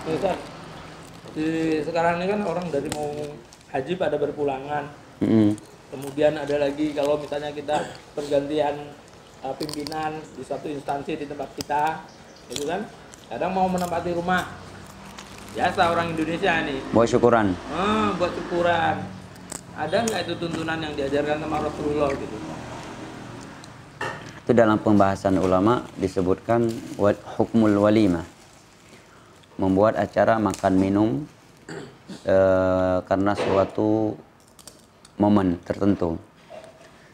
Ustaz, sekarang ini kan orang dari mau haji pada berpulangan. Kemudian ada lagi kalau misalnya kita pergantian pimpinan di suatu instansi di tempat kita, gitu kan? Kadang mau menempati rumah. Biasa orang Indonesia nih. Buat syukuran. Buat syukuran. Ada nggak itu tuntunan yang diajarkan sama Rasulullah gitu? Itu dalam pembahasan ulama disebutkan hukmul walimah. Membuat acara makan minum karena suatu momen tertentu.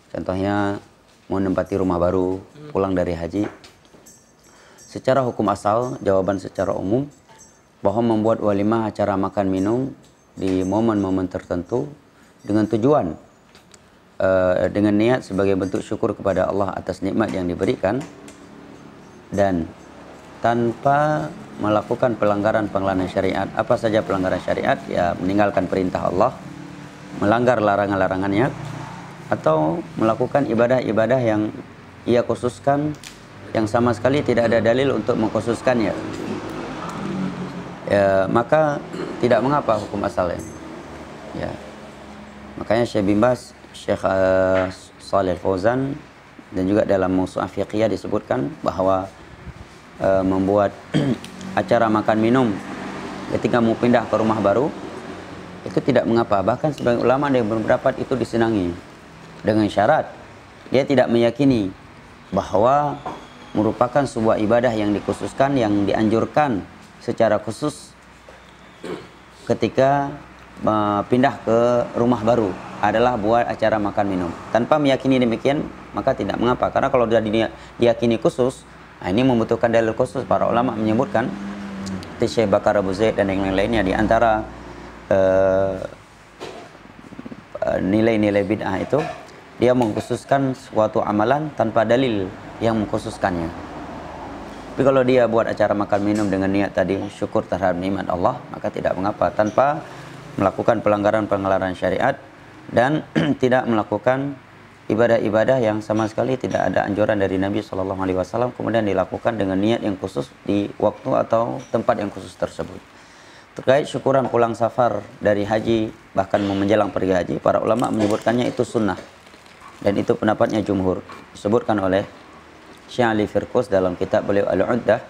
Contohnya menempati rumah baru, pulang dari haji. Secara hukum asal, jawaban secara umum bahwa membuat walimah acara makan minum di momen-momen tertentu dengan tujuan dengan niat sebagai bentuk syukur kepada Allah atas nikmat yang diberikan dan tanpa melakukan pelanggaran-pelanggaran syariat. Apa saja pelanggaran syariat? Ya, meninggalkan perintah Allah, melanggar larangan-larangannya, atau melakukan ibadah-ibadah yang ia khususkan yang sama sekali tidak ada dalil untuk mengkhususkannya. Ya, maka tidak mengapa hukum asalnya. Ya. Makanya Syekh bin Baz, Syekh Shalih Fauzan dan juga dalam Mawsu'ah Fiqhiyah disebutkan bahwa membuat acara makan minum ketika mau pindah ke rumah baru itu tidak mengapa. Bahkan sebagian ulama yang berpendapat itu disenangi dengan syarat dia tidak meyakini bahwa merupakan sebuah ibadah yang dikhususkan, yang dianjurkan secara khusus ketika pindah ke rumah baru adalah buat acara makan minum. Tanpa meyakini demikian, maka tidak mengapa. Karena kalau dia diyakini khusus, nah ini membutuhkan dalil khusus. Para ulama menyebutkan, Syekh Bakar Abu Zaid dan yang lain-lainnya, di antara nilai-nilai bid'ah itu, dia mengkhususkan suatu amalan tanpa dalil yang mengkhususkannya. Tapi kalau dia buat acara makan minum dengan niat tadi syukur terhadap nikmat Allah, maka tidak mengapa tanpa melakukan pelanggaran-pelanggaran syariat dan tidak melakukan ibadah-ibadah yang sama sekali tidak ada anjuran dari Nabi SAW, kemudian dilakukan dengan niat yang khusus di waktu atau tempat yang khusus tersebut. Terkait syukuran pulang safar dari haji bahkan menjelang pergi haji, para ulama menyebutkannya itu sunnah dan itu pendapatnya jumhur. Disebutkan oleh Syekh Ali Firqus dalam kitab beliau Al-Uddah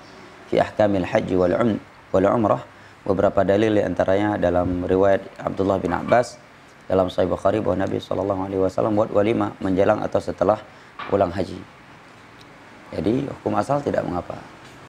fi Ahkamil Haji wal Umrah, beberapa dalil antaranya dalam riwayat Abdullah bin Abbas dalam Sahih Bukhari bahwa Nabi SAW buat walimah menjelang atau setelah pulang haji. Jadi hukum asal tidak mengapa.